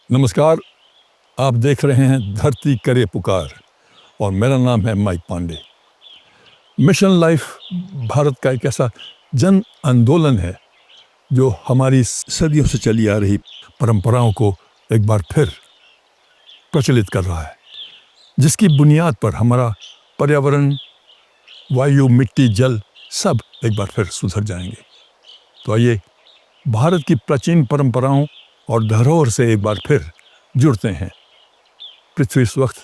नमस्कार। आप देख रहे हैं धरती करे पुकार और मेरा नाम है Mike Pandey. Mission life Bharat का एक ऐसा जन आंदोलन है जो हमारी सदियों से चली आ रही परंपराओं को एक बार फिर प्रचलित कर रहा है, जिसकी बुनियाद पर हमारा पर्यावरण, वायु, मिट्टी, जल सब एक बार फिर सुधर जाएंगे। तो आइए भारत की प्राचीन परंपराओं और धरोहर से एक बार फिर जुड़ते हैं। पृथ्वी इस वक्त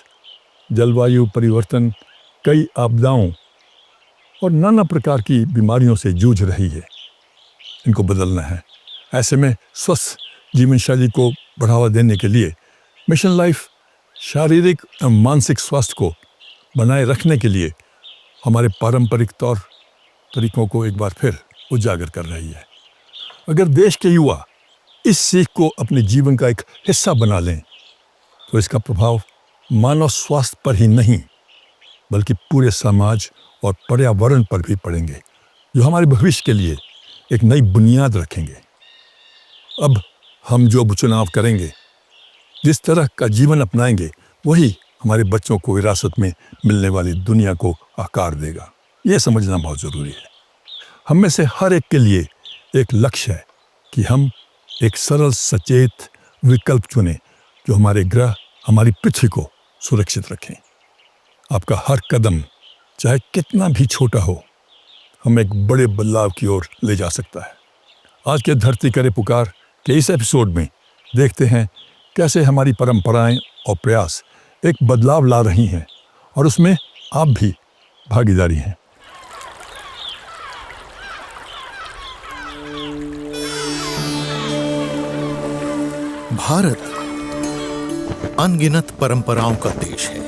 जलवायु परिवर्तन, कई आपदाओं और नाना प्रकार की बीमारियों से जूझ रही है। इनको बदलना है। ऐसे में स्वस्थ जीवन शैली को बढ़ावा देने के लिए मिशन लाइफ शारीरिक और मानसिक स्वास्थ्य को बनाए रखने के लिए हमारे पारंपरिक तौर तरीकों को एक बार फिर उजागर कर रही है। अगर देश के युवा इस सीख को अपने जीवन का एक हिस्सा बना लें तो इसका प्रभाव मानव स्वास्थ्य पर ही नहीं बल्कि पूरे समाज और पर्यावरण पर भी पड़ेंगे, जो हमारे भविष्य के लिए एक नई बुनियाद रखेंगे। अब हम जो चुनाव करेंगे, जिस तरह का जीवन अपनाएंगे, वही हमारे बच्चों को विरासत में मिलने वाली दुनिया को आकार देगा। ये समझना बहुत ज़रूरी है। हम में से हर एक के लिए एक लक्ष्य है कि हम एक सरल सचेत विकल्प चुनें जो हमारे ग्रह, हमारी पृथ्वी को सुरक्षित रखें। आपका हर कदम चाहे कितना भी छोटा हो, हमें एक बड़े बदलाव की ओर ले जा सकता है। आज के धरती करे पुकार के इस एपिसोड में देखते हैं कैसे हमारी परंपराएं और प्रयास एक बदलाव ला रही हैं और उसमें आप भी भागीदारी हैं। भारत अनगिनत परंपराओं का देश है।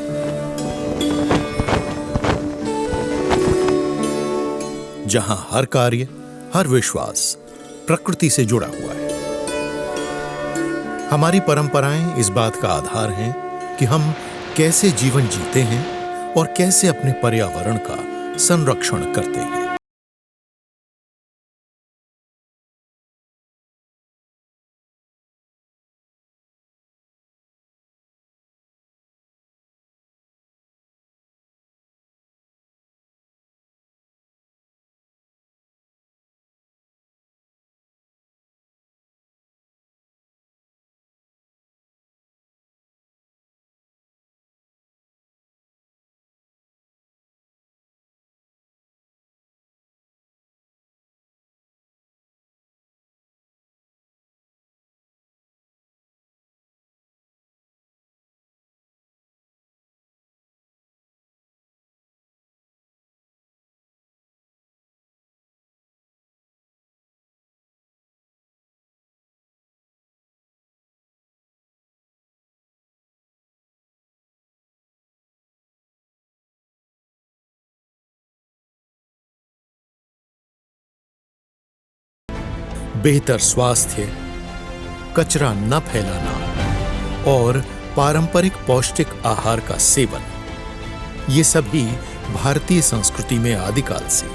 जहां हर कार्य, हर विश्वास प्रकृति से जुड़ा हुआ है। हमारी परंपराएं इस बात का आधार हैं कि हम कैसे जीवन जीते हैं और कैसे अपने पर्यावरण का संरक्षण करते हैं। बेहतर स्वास्थ्य, कचरा न फैलाना और पारंपरिक पौष्टिक आहार का सेवन, ये सभी भारतीय संस्कृति में आदिकाल से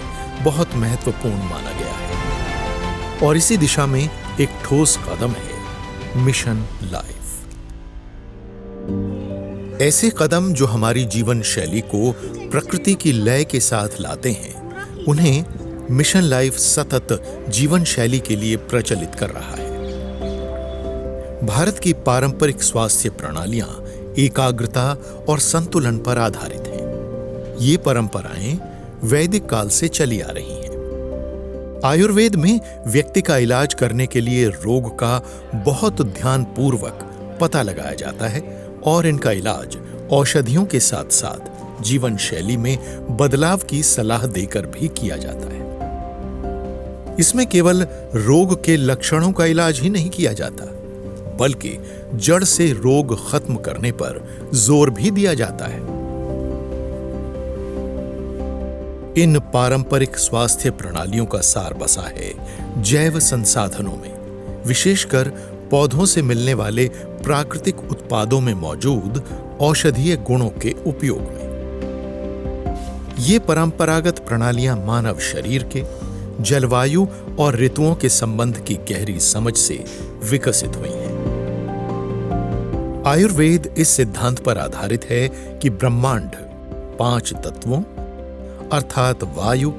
बहुत महत्वपूर्ण माना गया है। और इसी दिशा में एक ठोस कदम है मिशन लाइफ। ऐसे कदम जो हमारी जीवन शैली को प्रकृति की लय के साथ लाते हैं, उन्हें मिशन लाइफ सतत जीवन शैली के लिए प्रचलित कर रहा है। भारत की पारंपरिक स्वास्थ्य प्रणालियां एकाग्रता और संतुलन पर आधारित हैं। ये परंपराएं वैदिक काल से चली आ रही हैं। आयुर्वेद में व्यक्ति का इलाज करने के लिए रोग का बहुत ध्यानपूर्वक पता लगाया जाता है और इनका इलाज औषधियों के साथ साथ जीवन शैली में बदलाव की सलाह देकर भी किया जाता है। इसमें केवल रोग के लक्षणों का इलाज ही नहीं किया जाता, बल्कि जड़ से रोग खत्म करने पर जोर भी दिया जाता है। इन पारंपरिक स्वास्थ्य प्रणालियों का सार बसा है जैव संसाधनों में, विशेषकर पौधों से मिलने वाले प्राकृतिक उत्पादों में मौजूद औषधीय गुणों के उपयोग में। ये परंपरागत प्रणालियां मानव शरीर के, जलवायु और ऋतुओं के संबंध की गहरी समझ से विकसित हुई हैं। आयुर्वेद इस सिद्धांत पर आधारित है कि ब्रह्मांड 5 तत्वों अर्थात वायु,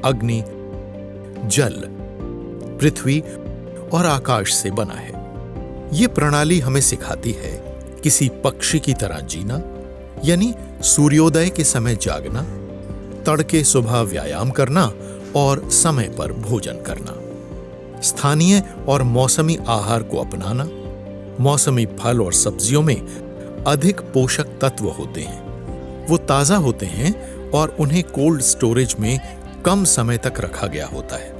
अग्नि, जल, पृथ्वी और आकाश से बना है। यह प्रणाली हमें सिखाती है किसी पक्षी की तरह जीना, यानी सूर्योदय के समय जागना, तड़के सुबह व्यायाम करना और समय पर भोजन करना, स्थानीय और मौसमी आहार को अपनाना। मौसमी फल और सब्जियों में अधिक पोषक तत्व होते हैं। वो ताजा होते हैं और उन्हें कोल्ड स्टोरेज में कम समय तक रखा गया होता है,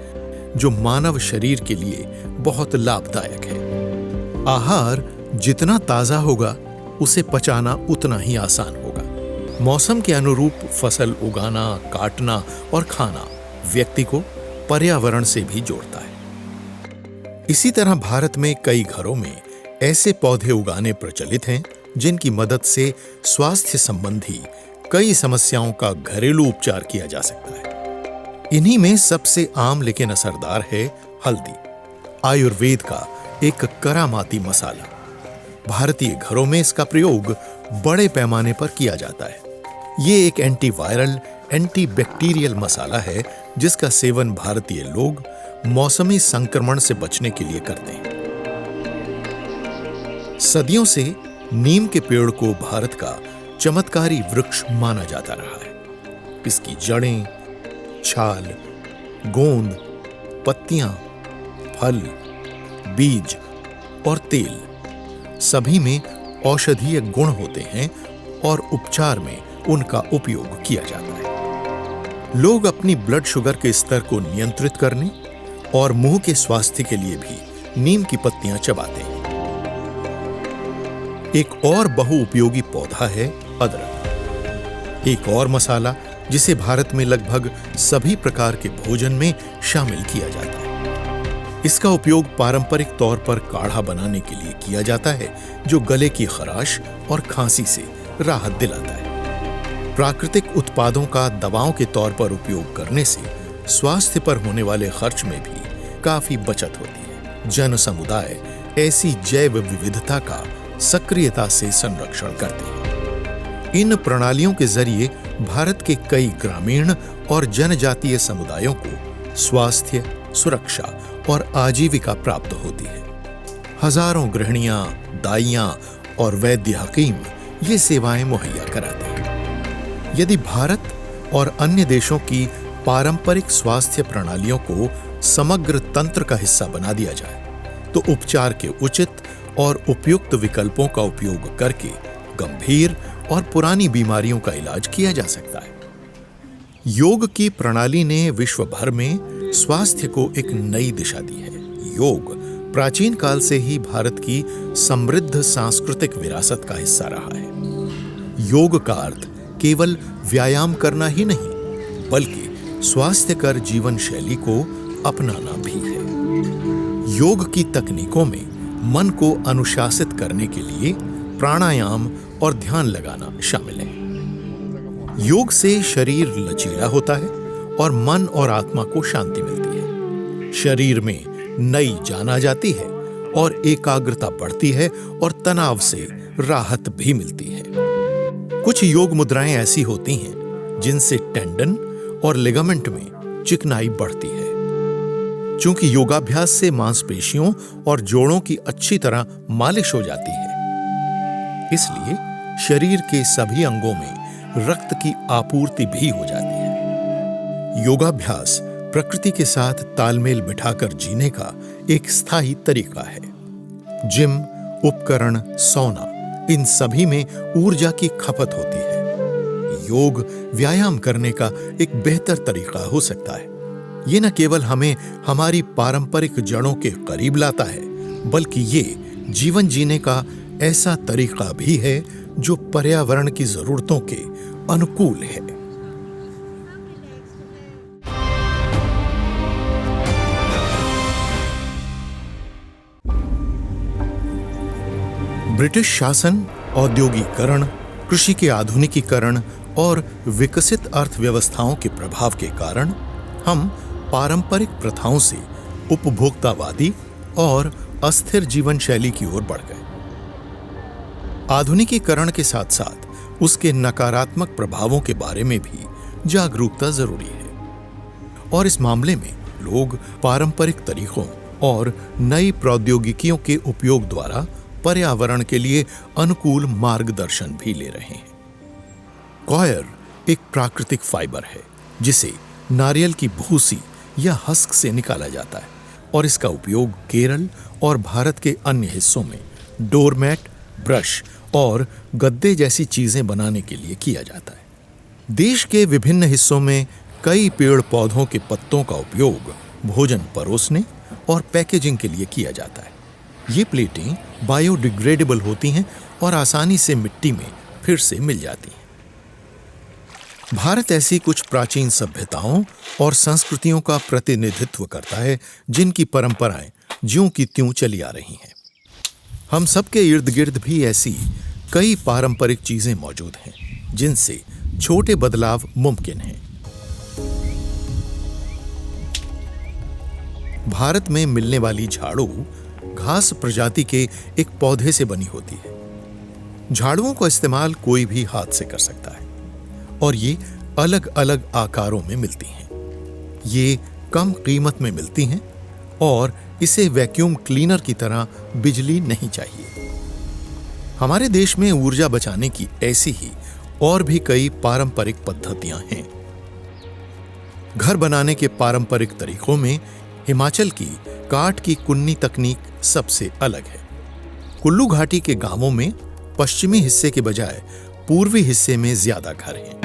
जो मानव शरीर के लिए बहुत लाभदायक है। आहार जितना ताजा होगा उसे पचाना उतना ही आसान होगा। मौसम के अनुरूप फसल उगाना, काटना और खाना व्यक्ति को पर्यावरण से भी जोड़ता है। इसी तरह भारत में कई घरों में ऐसे पौधे उगाने प्रचलित हैं जिनकी मदद से स्वास्थ्य संबंधी कई समस्याओं का घरेलू उपचार किया जा सकता है। इन्हीं में सबसे आम लेकिन असरदार है हल्दी, आयुर्वेद का एक करामाती मसाला। भारतीय घरों में इसका प्रयोग बड़े पैमाने पर किया जाता है। ये एक एंटीवायरल, एंटीबैक्टीरियल मसाला है जिसका सेवन भारतीय लोग मौसमी संक्रमण से बचने के लिए करते हैं। सदियों से नीम के पेड़ को भारत का चमत्कारी वृक्ष माना जाता रहा है। इसकी जड़ें, छाल, गोंद, पत्तियां, फल, बीज और तेल सभी में औषधीय गुण होते हैं और उपचार में उनका उपयोग किया जाता है। लोग अपनी ब्लड शुगर के स्तर को नियंत्रित करने और मुंह के स्वास्थ्य के लिए भी नीम की पत्तियां चबाते हैं। एक और बहुउपयोगी पौधा है अदरक, एक और मसाला जिसे भारत में लगभग सभी प्रकार के भोजन में शामिल किया जाता है। इसका उपयोग पारंपरिक तौर पर काढ़ा बनाने के लिए किया जाता है, जो गले की खराश और खांसी से राहत दिलाता है। प्राकृतिक उत्पादों का दवाओं के तौर पर उपयोग करने से स्वास्थ्य पर होने वाले खर्च में भी काफी बचत होती है। जन समुदाय ऐसी जैव विविधता का सक्रियता से संरक्षण करते हैं। इन प्रणालियों के जरिए भारत के कई ग्रामीण और जनजातीय समुदायों को स्वास्थ्य, सुरक्षा और आजीविका प्राप्त होती है। हजारों गृहिणियां, दाइयां और वैद्य हकीम ये सेवाएं मुहैया कराते हैं। यदि भारत और अन्य देशों की पारंपरिक स्वास्थ्य प्रणालियों को समग्र तंत्र का हिस्सा बना दिया जाए, तो उपचार के उचित और उपयुक्त विकल्पों का उपयोग करके गंभीर और पुरानी बीमारियों का इलाज किया जा सकता है। योग की प्रणाली ने विश्व भर में स्वास्थ्य को एक नई दिशा दी है। योग प्राचीन काल से ही भारत की समृद्ध सांस्कृतिक विरासत का हिस्सा रहा है। योग का अर्थ केवल व्यायाम करना ही नहीं, बल्कि स्वास्थ्यकर जीवन शैली को अपनाना भी है। योग की तकनीकों में मन को अनुशासित करने के लिए प्राणायाम और ध्यान लगाना शामिल है। योग से शरीर लचीला होता है और मन और आत्मा को शांति मिलती है। शरीर में नई जान आ जाती है और एकाग्रता बढ़ती है और तनाव से राहत भी मिलती है। कुछ योग मुद्राएं ऐसी होती हैं जिनसे टेंडन और लिगामेंट में चिकनाई बढ़ती है। चूंकि योगाभ्यास से मांसपेशियों और जोड़ों की अच्छी तरह मालिश हो जाती है, इसलिए शरीर के सभी अंगों में रक्त की आपूर्ति भी हो जाती है। योगाभ्यास प्रकृति के साथ तालमेल बिठाकर जीने का एक स्थायी तरीका है। जिम, उपकरण, सोना, इन सभी में ऊर्जा की खपत होती है। योग व्यायाम करने का एक बेहतर तरीका हो सकता है। ये न केवल हमें हमारी पारंपरिक जड़ों के करीब लाता है, बल्कि ये जीवन जीने का ऐसा तरीका भी है जो पर्यावरण की जरूरतों के अनुकूल है। ब्रिटिश शासन, औद्योगिकरण, कृषि के आधुनिकीकरण और विकसित अर्थव्यवस्थाओं के प्रभाव के कारण हम पारंपरिक प्रथाओं से उपभोक्तावादी और अस्थिर जीवन शैली की ओर बढ़ गए। आधुनिकीकरण के साथ साथ उसके नकारात्मक प्रभावों के बारे में भी जागरूकता जरूरी है और इस मामले में लोग पारंपरिक तरीकों और नई प्रौद्योगिकियों के उपयोग द्वारा पर्यावरण के लिए अनुकूल मार्गदर्शन भी ले रहे हैं। कॉयर एक प्राकृतिक फाइबर है जिसे नारियल की भूसी या हस्क से निकाला जाता है और इसका उपयोग केरल और भारत के अन्य हिस्सों में डोरमैट, ब्रश और गद्दे जैसी चीजें बनाने के लिए किया जाता है। देश के विभिन्न हिस्सों में कई पेड़ पौधों के पत्तों का उपयोग भोजन परोसने और पैकेजिंग के लिए किया जाता है। ये प्लेटें बायोडिग्रेडेबल होती हैं और आसानी से मिट्टी में फिर से मिल जाती हैं। भारत ऐसी कुछ प्राचीन सभ्यताओं और संस्कृतियों का प्रतिनिधित्व करता है जिनकी परंपराएं ज्यों की त्यों चली आ रही हैं। हम सबके इर्द गिर्द भी ऐसी कई पारंपरिक चीजें मौजूद हैं जिनसे छोटे बदलाव मुमकिन हैं। भारत में मिलने वाली झाड़ू घास प्रजाति के एक पौधे से बनी होती है। झाड़ुओं का इस्तेमाल कोई भी हाथ से कर सकता है और ये अलग अलग आकारों में मिलती हैं। ये कम कीमत में मिलती हैं और इसे वैक्यूम क्लीनर की तरह बिजली नहीं चाहिए। हमारे देश में ऊर्जा बचाने की ऐसी ही और भी कई पारंपरिक पद्धतियां हैं। घर बनाने के पारंपरिक तरीकों में हिमाचल की काठ की कुन्नी तकनीक सबसे अलग है। कुल्लू घाटी के गांवों में पश्चिमी हिस्से के बजाय पूर्वी हिस्से में ज्यादा घर हैं।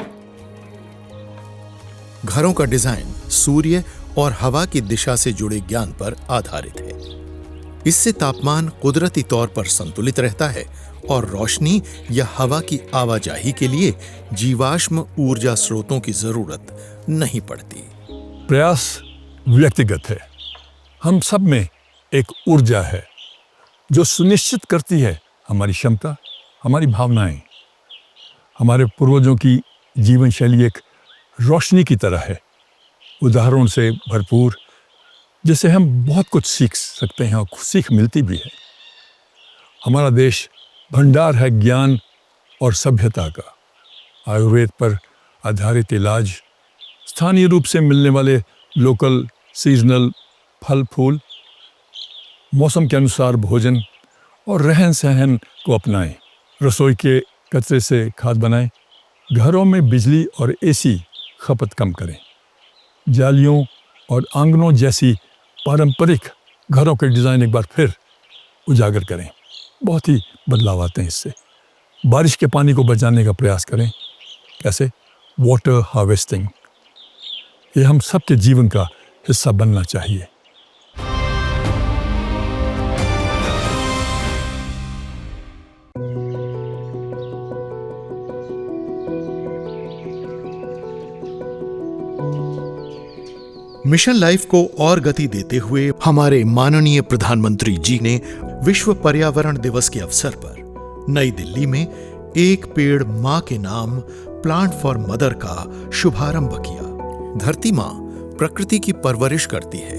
घरों का डिजाइन सूर्य और हवा की दिशा से जुड़े ज्ञान पर आधारित है। इससे तापमान कुदरती तौर पर संतुलित रहता है और रोशनी या हवा की आवाजाही के लिए जीवाश्म ऊर्जा स्रोतों की जरूरत नहीं पड़ती। प्रयास व्यक्तिगत है। हम सब में एक ऊर्जा है जो सुनिश्चित करती है हमारी क्षमता, हमारी भावनाएं। हमारे पूर्वजों की जीवन शैली एक रोशनी की तरह है, उदाहरणों से भरपूर, जिससे हम बहुत कुछ सीख सकते हैं और सीख मिलती भी है। हमारा देश भंडार है ज्ञान और सभ्यता का। आयुर्वेद पर आधारित इलाज, स्थानीय रूप से मिलने वाले लोकल सीजनल फल फूल, मौसम के अनुसार भोजन और रहन सहन को अपनाएं। रसोई के कचरे से खाद बनाएं। घरों में बिजली और एसी खपत कम करें। जालियों और आंगनों जैसी पारंपरिक घरों के डिज़ाइन एक बार फिर उजागर करें। बहुत ही बदलाव आते हैं इससे। बारिश के पानी को बचाने का प्रयास करें। कैसे? Water harvesting. ये हम सबके जीवन का हिस्सा बनना चाहिए। मिशन लाइफ को और गति देते हुए हमारे माननीय प्रधानमंत्री जी ने विश्व पर्यावरण दिवस के अवसर पर नई दिल्ली में एक पेड़ मां के नाम प्लांट फॉर मदर का शुभारंभ किया। धरती मां प्रकृति की परवरिश करती है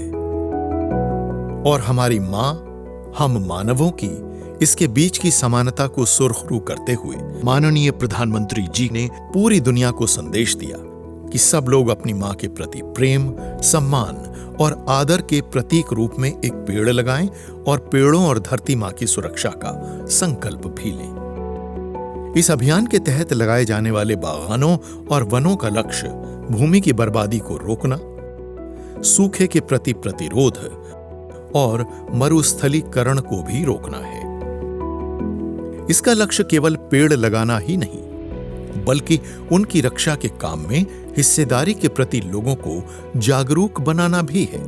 और हमारी मां हम मानवों की इसके बीच की समानता को सुरखरू करते हुए माननीय प्रधानमंत्री जी ने पूरी दुनिया को संदेश दिया कि सब लोग अपनी मां के प्रति प्रेम, सम्मान और आदर के प्रतीक रूप में एक पेड़ लगाएं और पेड़ों और धरती मां की सुरक्षा का संकल्प भी लें। इस अभियान के तहत लगाए जाने वाले बागानों और वनों का लक्ष्य भूमि की बर्बादी को रोकना, सूखे के प्रति प्रतिरोध और मरुस्थलीकरण को भी रोकना है। इसका लक्ष्य केवल पेड़ लगाना ही नहीं, बल्कि उनकी रक्षा के काम में हिस्सेदारी के प्रति लोगों को जागरूक बनाना भी है।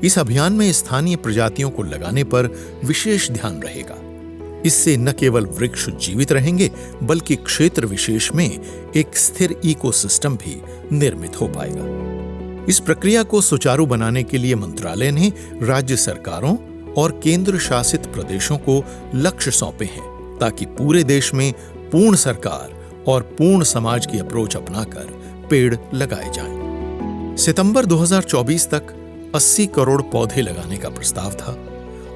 इस अभियान में स्थानीय प्रजातियों को लगाने पर विशेष ध्यान रहेगा। इससे न केवल वृक्ष जीवित रहेंगे, बल्कि क्षेत्र विशेष में एक स्थिर इकोसिस्टम भी निर्मित हो पाएगा। इस प्रक्रिया को सुचारू बनाने के लिए मंत्रालय ने राज्य सरकारों और केंद्र शासित प्रदेशों को लक्ष्य सौंपे हैं, ताकि पूरे देश में पूर्ण सरकार और पूर्ण समाज की अप्रोच अपनाकर पेड़ लगाए जाएं। सितंबर 2024 तक 80 करोड़ पौधे लगाने का प्रस्ताव था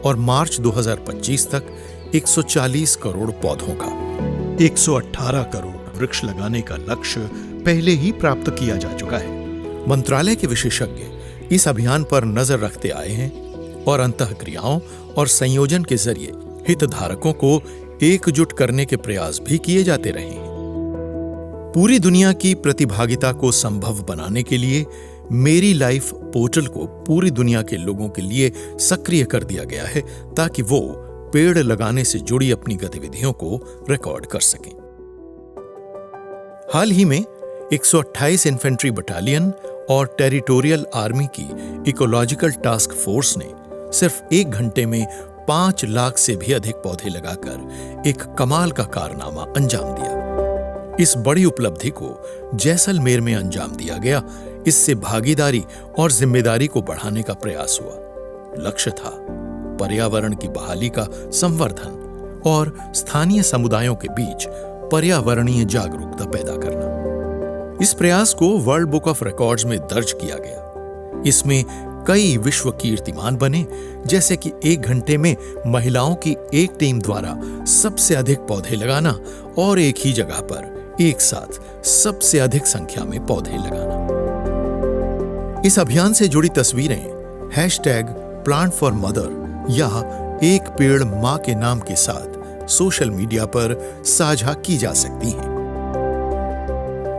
और मार्च 2025 तक 140 करोड़ पौधों का। 118 करोड़ वृक्ष लगाने का लक्ष्य पहले ही प्राप्त किया जा चुका है। मंत्रालय के विशेषज्ञ इस अभियान पर नजर रखते आए हैं और अंतःक्रियाओं और संयोजन के जरिए हितधारकों को एकजुट करने के प्रयास भी किए जाते रहे हैं। पूरी दुनिया की प्रतिभागिता को संभव बनाने के लिए मेरी लाइफ पोर्टल को पूरी दुनिया के लोगों के लिए सक्रिय कर दिया गया है ताकि वो पेड़ लगाने से जुड़ी अपनी गतिविधियों को रिकॉर्ड कर सकें। हाल ही में 128 इन्फेंट्री बटालियन और टेरिटोरियल आर्मी की इकोलॉजिकल टास्क फोर्स ने सिर्फ 1 घंटे में 5 लाख से भी अधिक पौधे लगाकर एक कमाल का कारनामा अंजाम दिया। इस बड़ी उपलब्धि को जैसलमेर में अंजाम दिया गया। इससे भागीदारी और जिम्मेदारी को बढ़ाने का प्रयास हुआ। लक्ष्य था पर्यावरण की बहाली का संवर्धन और स्थानीय समुदायों के बीच पर्यावरणीय जागरूकता पैदा करना। इस प्रयास को वर्ल्ड बुक ऑफ रिकॉर्ड्स में दर्ज किया गया। इसमें कई विश्व कीर्तिमान बने, जैसे कि 1 घंटे में महिलाओं की एक टीम द्वारा सबसे अधिक पौधे लगाना और एक ही जगह पर एक साथ सबसे अधिक संख्या में पौधे लगाना। इस अभियान से जुड़ी तस्वीरें #PlantForMother या एक पेड़ मां के नाम के साथ सोशल मीडिया पर साझा की जा सकती हैं।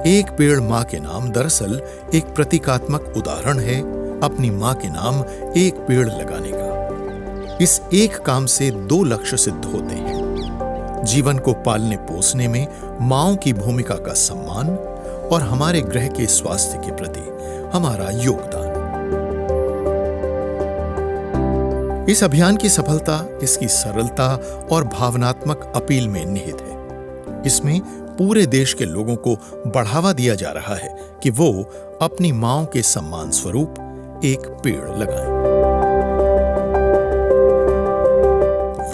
एक पेड़ मां के नाम दरअसल एक प्रतीकात्मक उदाहरण है अपनी मां के नाम एक पेड़ लगाने का। इस एक काम से 2 लक्ष्य सिद्ध होते हैं: जीवन को पालने पोसने में मांओं की भूमिका का सम्मान और हमारे ग्रह के स्वास्थ्य के प्रति हमारा योगदान। इस अभियान की सफलता इसकी सरलता और भावनात्मक अपील में निहित है। इसमें पूरे देश के लोगों को बढ़ावा दिया जा रहा है कि वो अपनी मांओं के सम्मान स्वरूप एक पेड़ लगाएं।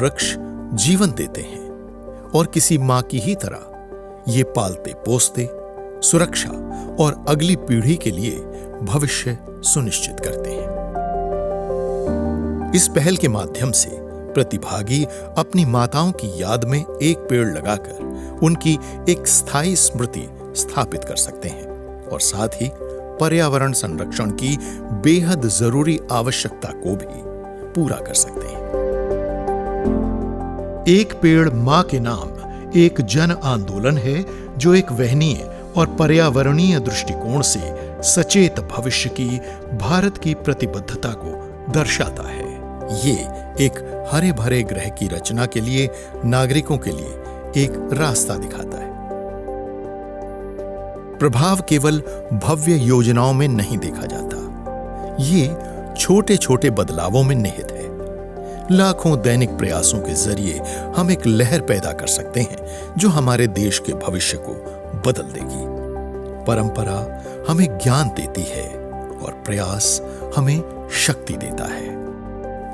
वृक्ष जीवन देते हैं और किसी मां की ही तरह ये पालते पोसते, सुरक्षा और अगली पीढ़ी के लिए भविष्य सुनिश्चित करते हैं। इस पहल के माध्यम से प्रतिभागी अपनी माताओं की याद में एक पेड़ लगाकर उनकी एक स्थायी स्मृति स्थापित कर सकते हैं और साथ ही पर्यावरण संरक्षण की बेहद जरूरी आवश्यकता को भी पूरा कर सकते हैं। एक पेड़ मां के नाम एक जन आंदोलन है जो एक वहनीय और पर्यावरणीय दृष्टिकोण से सचेत भविष्य की भारत की प्रतिबद्धता को दर्शाता है। ये एक हरे भरे ग्रह की रचना के लिए नागरिकों के लिए एक रास्ता दिखाता है। प्रभाव केवल भव्य योजनाओं में नहीं देखा जाता, ये छोटे छोटे बदलावों में निहित है। लाखों दैनिक प्रयासों के जरिए हम एक लहर पैदा कर सकते हैं जो हमारे देश के भविष्य को बदल देगी। परंपरा हमें ज्ञान देती है और प्रयास हमें शक्ति देता है।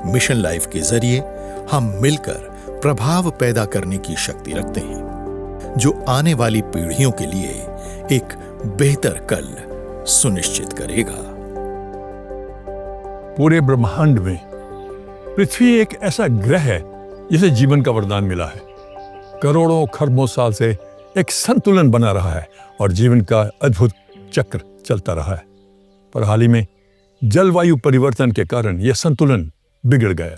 मिशन लाइफ के जरिए हम मिलकर प्रभाव पैदा करने की शक्ति रखते हैं जो आने वाली पीढ़ियों के लिए एक बेहतर कल सुनिश्चित करेगा। पूरे ब्रह्मांड में पृथ्वी एक ऐसा ग्रह है जिसे जीवन का वरदान मिला है। करोड़ों खरबों साल से एक संतुलन बना रहा है और जीवन का अद्भुत चक्र चलता रहा है। पर हाल ही में जलवायु परिवर्तन के कारण यह संतुलन बिगड़ गया।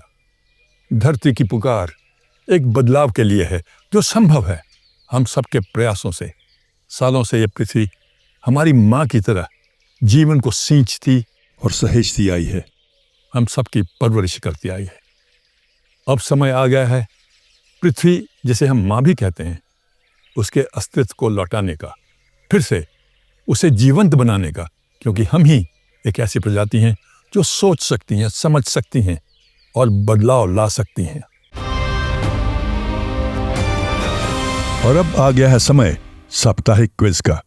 धरती की पुकार एक बदलाव के लिए है जो संभव है। हम सबके प्रयासों से सालों से यह पृथ्वी हमारी माँ की तरह जीवन को सींचती और सहेजती आई है। हम सबकी परवरिश करती आई है। अब समय आ गया है पृथ्वी जिसे हम माँ भी कहते हैं उसके अस्तित्व को लौटाने का, फिर से उसे जीवंत बनाने का, क्योंकि हम ही एक ऐसी प्रजाति हैं जो सोच सकती हैं, समझ सकती हैं और बदलाव ला सकती हैं। और अब आ गया है समय साप्ताहिक क्विज का।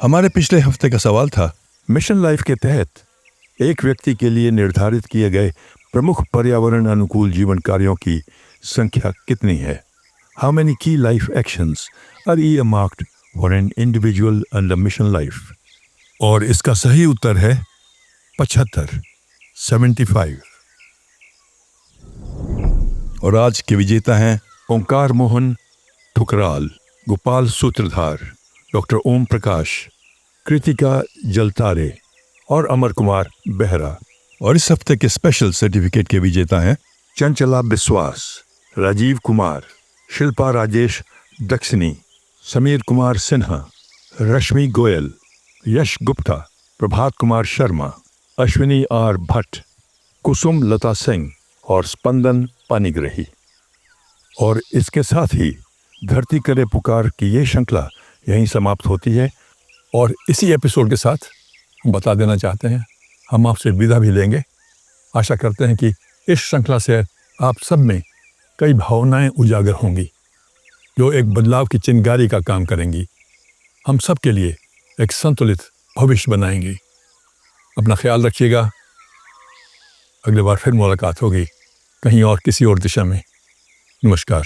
हमारे पिछले हफ्ते का सवाल था, मिशन लाइफ के तहत एक व्यक्ति के लिए निर्धारित किए गए प्रमुख पर्यावरण अनुकूल जीवन कार्यों की संख्या कितनी है? How many key life actions are earmarked for an individual under mission life? और इसका सही उत्तर है 75। और आज के विजेता हैं ओंकार मोहन ठुकराल, गोपाल सूत्रधार, डॉक्टर ओम प्रकाश, कृतिका जलतारे और अमर कुमार बेहरा। और इस हफ्ते के स्पेशल सर्टिफिकेट के विजेता हैं चंचला बिस्वास, राजीव कुमार, शिल्पा राजेश दक्षिणी, समीर कुमार सिन्हा, रश्मि गोयल, यश गुप्ता, प्रभात कुमार शर्मा, अश्विनी आर भट्ट, कुसुम लता सिंह और स्पंदन पानीग्रही। और इसके साथ ही धरती करे पुकार की ये श्रृंखला यहीं समाप्त होती है। और इसी एपिसोड के साथ हम बता देना चाहते हैं, हम आपसे विदा भी लेंगे। आशा करते हैं कि इस श्रृंखला से आप सब में कई भावनाएं उजागर होंगी जो एक बदलाव की चिंगारी का काम करेंगी, हम सब के लिए एक संतुलित भविष्य बनाएंगी। अपना ख्याल रखिएगा। अगली बार फिर मुलाकात होगी कहीं और किसी और दिशा में। नमस्कार।